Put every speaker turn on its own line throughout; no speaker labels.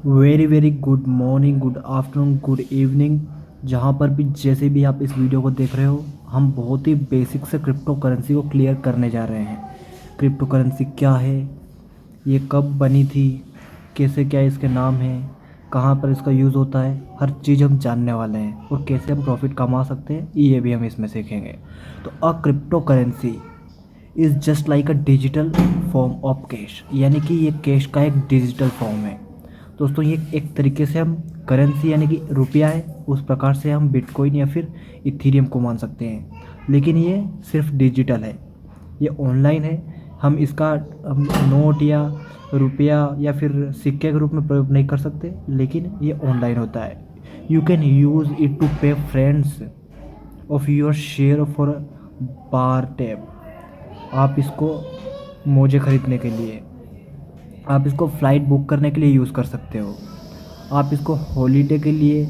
Very very good morning, good afternoon, good evening. जहाँ पर भी जैसे भी आप इस वीडियो को देख रहे हो, हम बहुत ही बेसिक से क्रिप्टो करेंसी को क्लियर करने जा रहे हैं। क्रिप्टो करेंसी क्या है, ये कब बनी थी, कैसे क्या इसके नाम है, कहाँ पर इसका यूज़ होता है, हर चीज़ हम जानने वाले हैं। और कैसे हम प्रॉफिट कमा सकते हैं ये भी हम इसमें सीखेंगे। तो a crypto currency is just like a digital form of cash, यानी कि ये कैश का एक डिजिटल फॉर्म है। दोस्तों, ये एक तरीके से हम करेंसी यानी कि रुपया है, उस प्रकार से हम बिटकॉइन या फिर इथीरियम को मान सकते हैं। लेकिन ये सिर्फ डिजिटल है, ये ऑनलाइन है। हम नोट या रुपया या फिर सिक्के के रूप में प्रयोग नहीं कर सकते, लेकिन ये ऑनलाइन होता है। You can use it to pay friends of your share for bar tab. आप इसको मोजे खरीदने के लिए, आप इसको फ़्लाइट बुक करने के लिए यूज़ कर सकते हो, आप इसको हॉलीडे के लिए,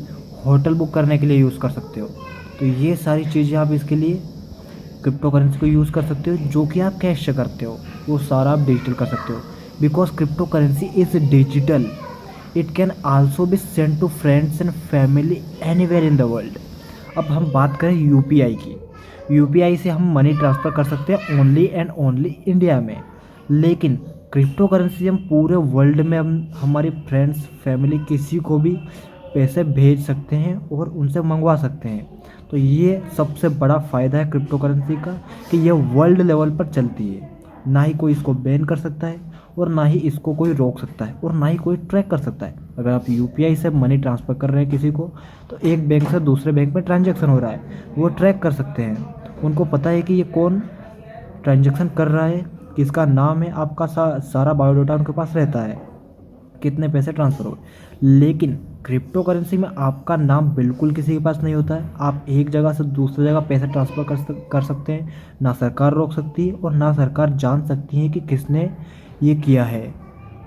होटल बुक करने के लिए यूज़ कर सकते हो। तो ये सारी चीज़ें आप इसके लिए क्रिप्टो करेंसी को यूज़ कर सकते हो। जो कि आप कैश से करते हो वो सारा आप डिजिटल कर सकते हो, because crypto currency is digital. It can also be send to friends and family anywhere in the world. अब हम बात करें यूपीआई की। यूपीआई से हम मनी ट्रांसफ़र कर सकते हैं ओनली एंड ओनली इंडिया में। लेकिन क्रिप्टो करेंसी हम पूरे वर्ल्ड में हम हमारे फ्रेंड्स फैमिली किसी को भी पैसे भेज सकते हैं और उनसे मंगवा सकते हैं। तो ये सबसे बड़ा फ़ायदा है क्रिप्टो करेंसी का, कि ये वर्ल्ड लेवल पर चलती है। ना ही कोई इसको बैन कर सकता है और ना ही इसको कोई रोक सकता है और ना ही कोई ट्रैक कर सकता है। अगर आप यूपीआई से मनी ट्रांसफ़र कर रहे हैं किसी को, तो एक बैंक से दूसरे बैंक में ट्रांजैक्शन हो रहा है, वो ट्रैक कर सकते हैं। उनको पता है कि ये कौन ट्रांजैक्शन कर रहा है, किसका नाम है, आपका सारा बायोडाटा उनके पास रहता है, कितने पैसे ट्रांसफ़र हो गए। लेकिन क्रिप्टो करेंसी में आपका नाम बिल्कुल किसी के पास नहीं होता है। आप एक जगह से दूसरी जगह पैसे ट्रांसफ़र कर सकते हैं। ना सरकार रोक सकती है और ना सरकार जान सकती है कि किसने ये किया है,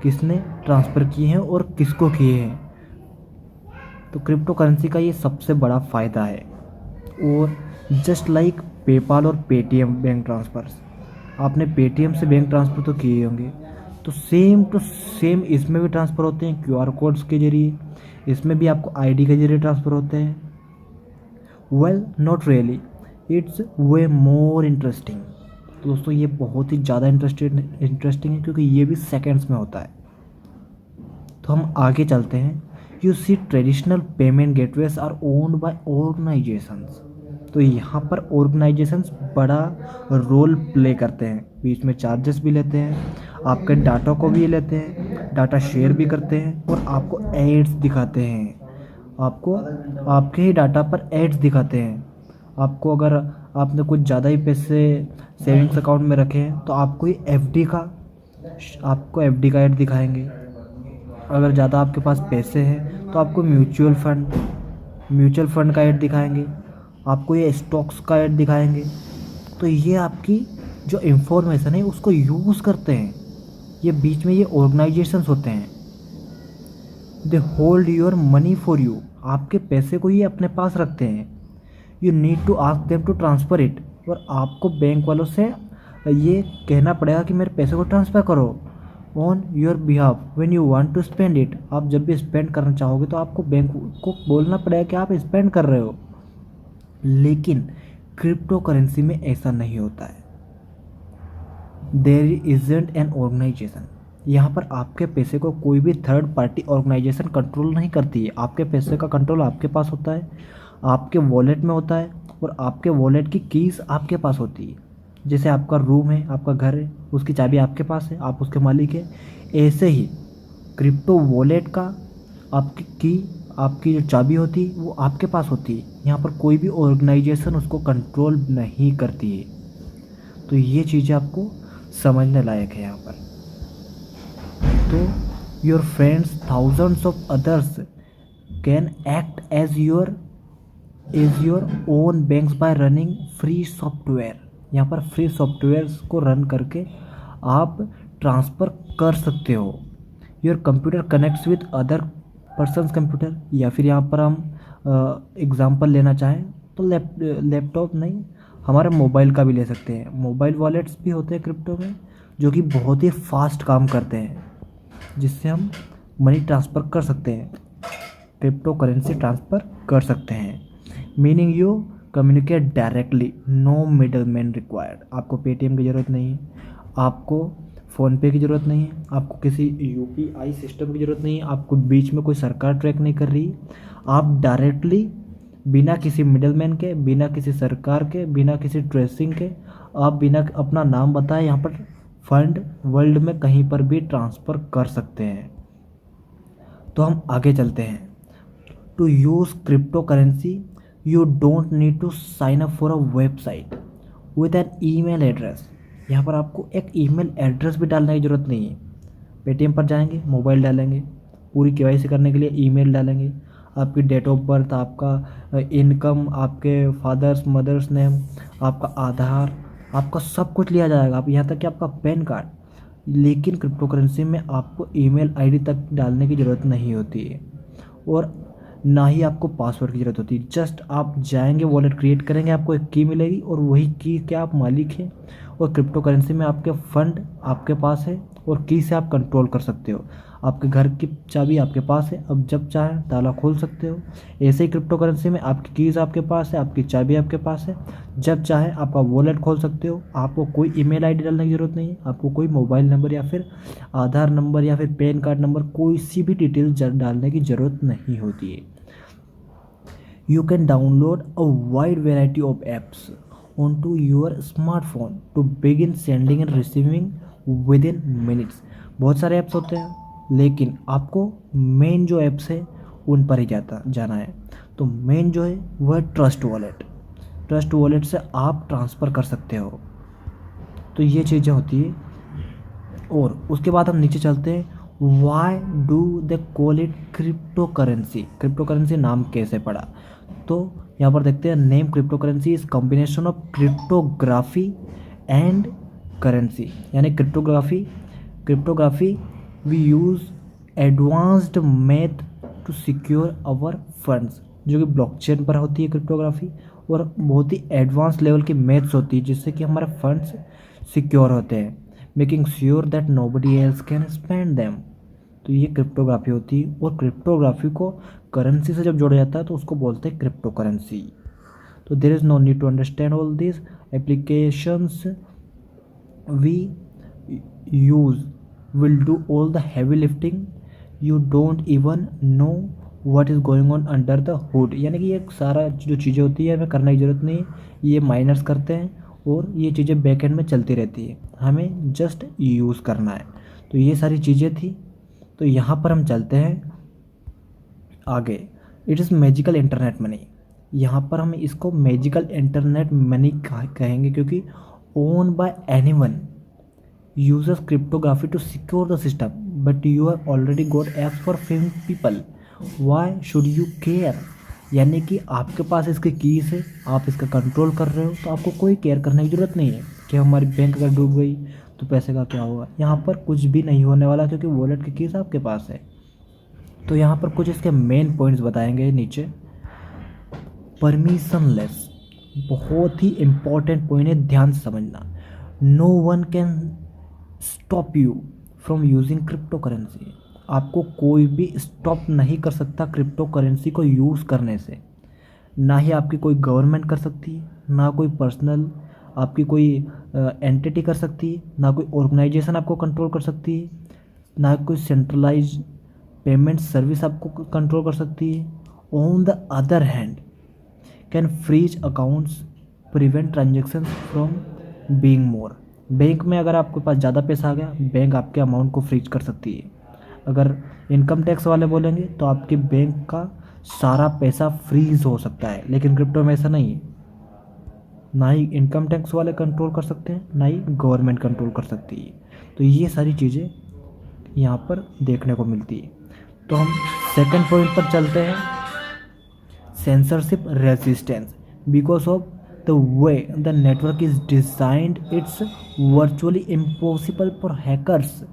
किसने ट्रांसफ़र किए हैं और किसको किए हैं। तो क्रिप्टो करेंसी का ये सबसे बड़ा फ़ायदा है। और जस्ट लाइक पेपाल और पेटीएम बैंक ट्रांसफ़र्स, आपने पेटीएम से बैंक ट्रांसफ़र तो किए होंगे, तो सेम टू सेम इसमें भी ट्रांसफ़र होते हैं क्यूआर कोड्स के ज़रिए। इसमें भी आपको आईडी के ज़रिए ट्रांसफ़र होते हैं। Well, not really, it's way more interesting. तो दोस्तों, ये बहुत ही ज़्यादा इंटरेस्टिंग है, क्योंकि ये भी सेकेंड्स में होता है। तो हम आगे चलते हैं। You see traditional payment gateways are owned by organisations. तो यहाँ पर ऑर्गेनाइजेशंस बड़ा रोल प्ले करते हैं, बीच में चार्जेस भी लेते हैं, आपके डाटा को भी लेते हैं, डाटा शेयर भी करते हैं और आपको एड्स दिखाते हैं। आपको आपके ही डाटा पर एड्स दिखाते हैं। आपको अगर आपने कुछ ज़्यादा ही पैसे सेविंग्स अकाउंट में रखे हैं, तो आपको एफडी का ऐड दिखाएंगे। अगर ज़्यादा आपके पास पैसे हैं तो आपको म्यूचुअल फंड का ऐड दिखाएंगे, आपको ये स्टॉक्स का ऐड दिखाएंगे। तो ये आपकी जो इंफॉर्मेशन है उसको यूज़ करते हैं। ये बीच में ये ऑर्गेनाइजेशंस होते हैं, they hold your money for you. आपके पैसे को ये अपने पास रखते हैं। You need to ask them to transfer it. और आपको बैंक वालों से ये कहना पड़ेगा कि मेरे पैसे को ट्रांसफ़र करो on your behalf when you want to spend it. आप जब भी स्पेंड करना चाहोगे तो आपको बैंक को बोलना पड़ेगा कि आप स्पेंड कर रहे हो। लेकिन क्रिप्टो करेंसी में ऐसा नहीं होता है। There isn't an organisation. यहाँ पर आपके पैसे को कोई भी थर्ड पार्टी ऑर्गेनाइजेशन कंट्रोल नहीं करती है। आपके पैसे का कंट्रोल आपके पास होता है, आपके वॉलेट में होता है, और आपके वॉलेट की कीज़ आपके पास होती है। जैसे आपका रूम है, आपका घर है, उसकी चाबी आपके पास है, आप उसके मालिक हैं। ऐसे ही क्रिप्टो वॉलेट का आपकी जो चाबी होती है वो आपके पास होती है। यहाँ पर कोई भी ऑर्गेनाइजेशन उसको कंट्रोल नहीं करती है। तो ये चीज़ें आपको समझने लायक है यहाँ पर। तो your friends thousands of others can act as your own banks by running free software. यहाँ पर फ्री सॉफ्टवेयर्स को रन करके आप ट्रांसफ़र कर सकते हो। Your computer connects with other persons computer, या फिर यहाँ पर हम एग्ज़ाम्पल लेना चाहें तो लैपटॉप नहीं, हमारे मोबाइल का भी ले सकते हैं। मोबाइल वॉलेट्स भी होते हैं क्रिप्टो में, जो कि बहुत ही फास्ट काम करते हैं, जिससे हम मनी ट्रांसफ़र कर सकते हैं, क्रिप्टो करेंसी ट्रांसफ़र कर सकते हैं। Meaning you communicate directly, no middle man required. आपको पेटीएम की ज़रूरत नहीं है, आपको फ़ोनपे की ज़रूरत नहीं है, आपको किसी यूपीआई सिस्टम की ज़रूरत नहीं है, आपको बीच में कोई सरकार ट्रैक नहीं कर रही। आप डायरेक्टली बिना किसी मिडलमैन के, बिना किसी सरकार के, बिना किसी ट्रेसिंग के, आप बिना अपना नाम बताए यहाँ पर फंड वर्ल्ड में कहीं पर भी ट्रांसफ़र कर सकते हैं। तो हम आगे चलते हैं। To use crypto currency you don't need to sign up for a website with an email address. यहाँ पर आपको एक ईमेल एड्रेस भी डालने की ज़रूरत नहीं है। पेटीएम पर जाएंगे, मोबाइल डालेंगे, पूरी केवाईसी करने के लिए ईमेल डालेंगे, आपकी डेट ऑफ बर्थ, आपका इनकम, आपके फादर्स मदर्स नेम, आपका आधार, आपका सब कुछ लिया जाएगा, आप यहाँ तक कि आपका पैन कार्ड। लेकिन क्रिप्टो करेंसी में आपको ईमेल आईडी तक डालने की ज़रूरत नहीं होती है और ना ही आपको पासवर्ड की ज़रूरत होती है। जस्ट आप जाएंगे, वॉलेट क्रिएट करेंगे, आपको एक की मिलेगी और वही की के आप मालिक हैं और क्रिप्टो करेंसी में आपके फंड आपके पास है और की से आप कंट्रोल कर सकते हो। आपके घर की चाबी आपके पास है, अब जब चाहे ताला खोल सकते हो। ऐसे ही क्रिप्टो करेंसी में आपकी कीज़ आपके पास है, आपकी चाबी आपके पास है, जब चाहे आपका वॉलेट खोल सकते हो। आपको कोई ईमेल आईडी डालने की ज़रूरत नहीं है, आपको कोई मोबाइल नंबर या फिर आधार नंबर या फिर पैन कार्ड नंबर, कोई सी भी डिटेल डालने की ज़रूरत नहीं होती है। You can download a wide variety of apps onto your smartphone to begin sending and receiving within minutes। बहुत सारे ऐप्स होते हैं लेकिन आपको मेन जो ऐप्स है उन पर ही जाना है। तो मेन जो है वह है ट्रस्ट वॉलेट। ट्रस्ट वॉलेट से आप ट्रांसफ़र कर सकते हो। तो ये चीज़ें होती है और उसके बाद हम नीचे चलते हैं। Why do they call it crypto currency? Crypto currency नाम कैसे पड़ा? तो यहाँ पर देखते हैं, name crypto currency is combination of cryptography and currency. यानी cryptography we use advanced math to secure our funds, जो कि ब्लॉकचेन पर होती है क्रिप्टोग्राफी, और बहुत ही एडवांस लेवल की मैथ्स होती है जिससे कि हमारे फंड्स सिक्योर होते हैं, making sure that nobody else can spend them. तो ये क्रिप्टोग्राफी होती है और क्रिप्टोग्राफी को करेंसी से जब जोड़ा जाता है तो उसको बोलते हैं क्रिप्टो करेंसी। तो there is no need to understand all this applications we use will do all the heavy lifting, you don't even know what is going on under the hood. यानी कि ये सारा जो चीज़ें होती है हमें करने की ज़रूरत नहीं है, ये माइनर्स करते हैं और ये चीज़ें बैक एंड में चलती रहती है, हमें जस्ट यूज़ करना है। तो ये सारी चीज़ें थी। तो यहाँ पर हम चलते हैं आगे। It is magical internet money. यहाँ पर हम इसको मैजिकल इंटरनेट मनी कहेंगे क्योंकि own by anyone uses cryptography to secure the system, but you have already got apps for paying people, why should you care? यानी कि आपके पास इसकी कीज़ है, आप इसका कंट्रोल कर रहे हो, तो आपको कोई केयर करने की ज़रूरत नहीं है कि हमारी बैंक अगर डूब गई तो पैसे का क्या होगा। यहाँ पर कुछ भी नहीं होने वाला क्योंकि वॉलेट की कीज़ आपके पास है। तो यहाँ पर कुछ इसके मेन पॉइंट्स बताएंगे नीचे। परमिशनलेस, बहुत ही इम्पॉर्टेंट पॉइंट है, ध्यान से समझना। No one can stop you from using crypto currency. आपको कोई भी स्टॉप नहीं कर सकता क्रिप्टो करेंसी को यूज़ करने से। ना ही आपकी कोई गवर्नमेंट कर सकती है, ना कोई पर्सनल आपकी कोई एंटिटी कर सकती है, ना कोई ऑर्गेनाइजेशन आपको कंट्रोल कर सकती है, ना कोई सेंट्रलाइज पेमेंट सर्विस आपको कंट्रोल कर सकती है। On the other hand can freeze accounts, prevent transaction from being more. Bank में अगर आपके पास ज़्यादा पैसा आ गया, बैंक आपके अमाउंट को फ्रीज कर सकती है। अगर इनकम टैक्स वाले बोलेंगे तो आपके बैंक का सारा पैसा फ्रीज हो सकता है, लेकिन क्रिप्टो में ऐसा नहीं है। ना ही इनकम टैक्स वाले कंट्रोल कर सकते हैं, ना ही गवर्नमेंट कंट्रोल कर सकती है। तो ये सारी चीज़ें यहाँ पर देखने को मिलती है। तो हम सेकंड पॉइंट पर चलते हैं, censorship resistance. Because of the way the network is designed, it's virtually impossible for hackers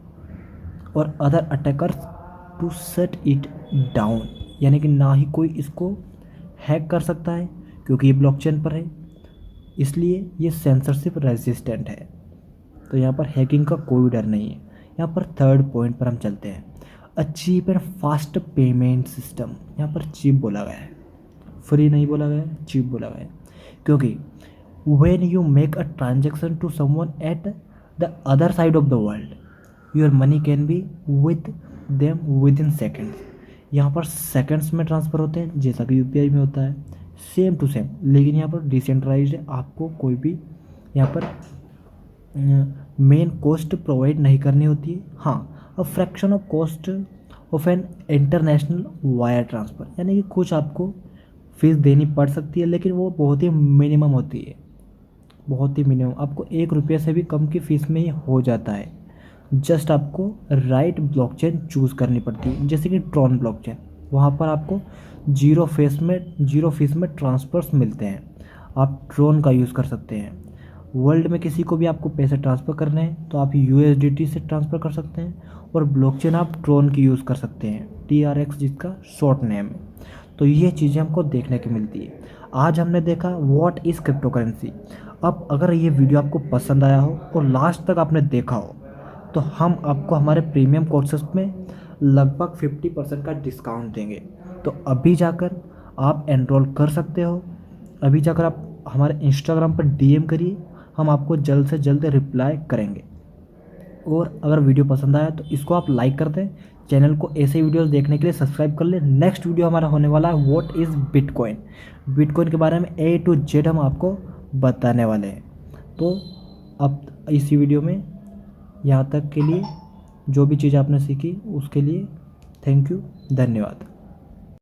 or other attackers to shut it down. यानी कि ना ही कोई इसको हैक कर सकता है क्योंकि ये ब्लॉकचेन पर है, इसलिए ये सेंसरशिप रेजिस्टेंट है। तो यहाँ पर हैकिंग का कोई डर नहीं है। यहाँ पर थर्ड पॉइंट पर हम चलते हैं। A cheap and fast payment system. यहाँ पर चीप बोला गया है, फ्री नहीं बोला गया है, चीप बोला गया है, क्योंकि when you make a transaction to someone at the other side of the world your money can be with them within seconds। यहाँ पर सेकंड्स में ट्रांसफ़र होते हैं जैसा कि यूपीआई में होता है, सेम टू सेम, लेकिन यहाँ पर डिसेंट्रलाइज्ड है। आपको कोई भी यहाँ पर मेन कॉस्ट प्रोवाइड नहीं करनी होती है। हाँ, a fraction of cost of an international wire transfer, यानी कि कुछ आपको फीस देनी पड़ सकती है, लेकिन वो बहुत ही मिनिमम होती है, बहुत ही मिनिमम। आपको 1 रुपये से भी कम की फ़ीस में ही हो जाता है। जस्ट आपको राइट ब्लॉकचेन चूज़ करनी पड़ती है, जैसे कि ट्रॉन ब्लॉकचेन, वहाँ पर आपको जीरो फीस में ट्रांसफ़र्स मिलते हैं। आप ट्रॉन का यूज़ कर सकते हैं। वर्ल्ड में किसी को भी आपको पैसे ट्रांसफ़र करने हैं तो आप यूएसडीटी से ट्रांसफ़र कर सकते हैं, और ब्लॉकचेन आप ट्रॉन की यूज़ कर सकते हैं, TRX जिसका शॉर्ट नेम है। तो ये चीज़ें हमको देखने की मिलती है। आज हमने देखा व्हाट इज़ क्रिप्टो करेंसी। अब अगर ये वीडियो आपको पसंद आया हो और लास्ट तक आपने देखा हो, तो हम आपको हमारे प्रीमियम कोर्सेज में लगभग 50% का डिस्काउंट देंगे। तो अभी जाकर आप एनरोल कर सकते हो। अभी जाकर आप हमारे इंस्टाग्राम पर DM करिए, हम आपको जल्द से जल्द रिप्लाई करेंगे। और अगर वीडियो पसंद आया तो इसको आप लाइक कर दें। चैनल को ऐसे वीडियोस देखने के लिए सब्सक्राइब कर लें। नेक्स्ट वीडियो हमारा होने वाला है व्हाट इज़ बिटकॉइन। बिटकॉइन के बारे में A to Z हम आपको बताने वाले हैं। तो अब इसी वीडियो में यहाँ तक के लिए जो भी चीज़ आपने सीखी उसके लिए थैंक यू, धन्यवाद।